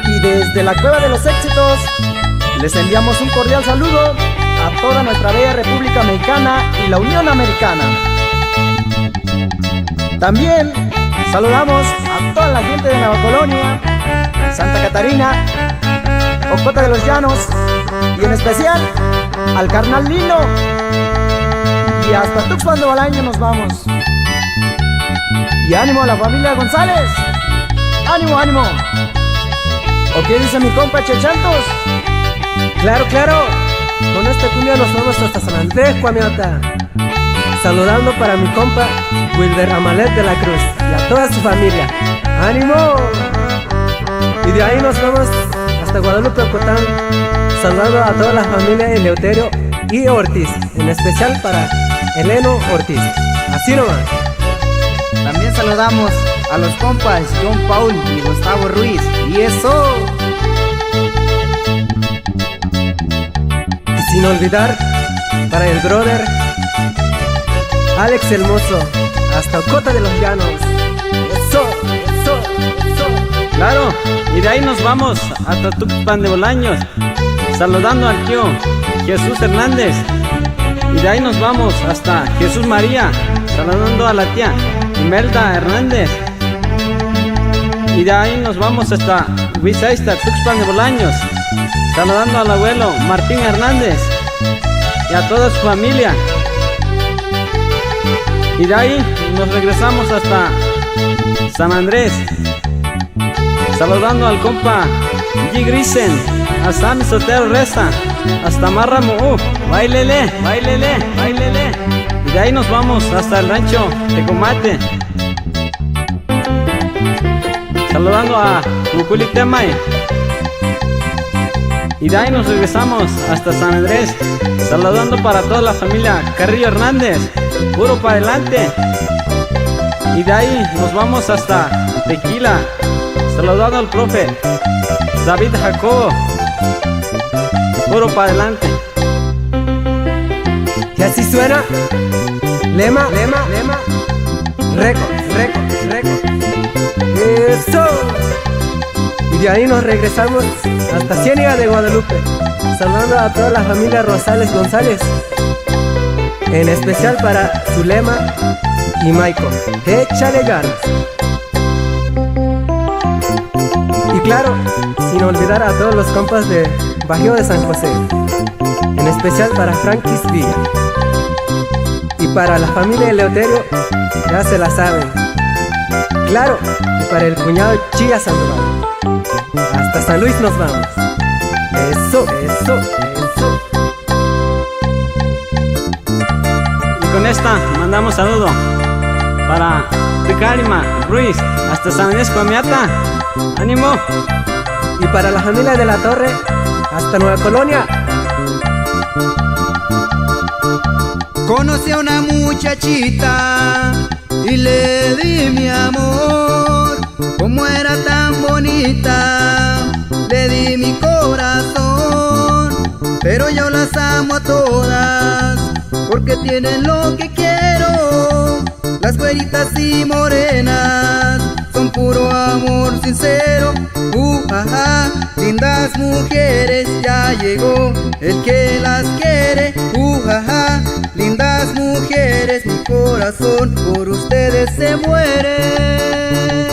Y desde la Cueva de los Éxitos les enviamos un cordial saludo a toda nuestra bella República Mexicana y la Unión Americana. También saludamos a toda la gente de Nueva Colonia, Santa Catarina, Ocota de los Llanos y en especial al carnal Lino. Y hasta Tuxpan de Bolaños nos vamos. Y ánimo a la familia González. ¡Ánimo, ánimo! ¿O qué dice mi compa Chechantos? Claro, claro. Con esta cumbia nos vamos hasta San Andrés, Cuamiata. Saludando para mi compa Wilder Amalet de la Cruz y a toda su familia. ¡Ánimo! Y de ahí nos vamos hasta Guadalupe, Ocotán, saludando a toda la familia Eleuterio y Ortiz, en especial para Eleno Ortiz. Así nomás. También saludamos a los compas John Paul y Gustavo Ruiz. ¡Y eso! Y sin olvidar para el brother Alex Hermoso, hasta Ocota de los Llanos. ¡Eso! ¡Eso! ¡Eso! Claro, y de ahí nos vamos hasta Tuxpan de Bolaños, saludando al tío Jesús Hernández. Y de ahí nos vamos hasta Jesús María, saludando a la tía Imelda Hernández. Y de ahí nos vamos hasta Huizaista, Tuxpan de Bolaños, saludando al abuelo Martín Hernández y a toda su familia. Y de ahí nos regresamos hasta San Andrés, saludando al compa G. Grisen, a Sam Sotero Reza, hasta Márramo, bailele, bailele, bailele. Y de ahí nos vamos hasta el rancho Tecomate, saludando a Cuculi Temay. Y de ahí nos regresamos hasta San Andrés, saludando para toda la familia Carrillo Hernández, puro para adelante. Y de ahí nos vamos hasta Tequila, saludando al profe David Jacobo, puro para adelante. Y así suena Lema, Lema, Lema, récord, récord, récord. ¡Eso! Y de ahí nos regresamos hasta Ciénaga de Guadalupe, saludando a toda la familia Rosales González, en especial para Zulema y Michael. ¡Échale ganas! Y claro, sin olvidar a todos los compas de Bajío de San José, en especial para Frankis Villa. Y para la familia Eleuterio, ya se la saben. Claro, y para el cuñado Chía Sandoval. Hasta San Luis nos vamos. Eso, eso, eso. Y con esta mandamos saludo para Tecarima Ruiz, hasta San Andrés Cuamiata. ¡Ánimo! Y para la familia de la Torre, hasta Nueva Colonia. Conocí a una muchachita y le di mi amor. Como era tan bonita, le di mi corazón. Pero yo las amo a todas, porque tienen lo que quiero. Las güeritas y morenas son puro amor sincero. Ajá, lindas mujeres, ya llegó el que las quiere. Ajá, lindas mujeres, mi corazón por ustedes se muere.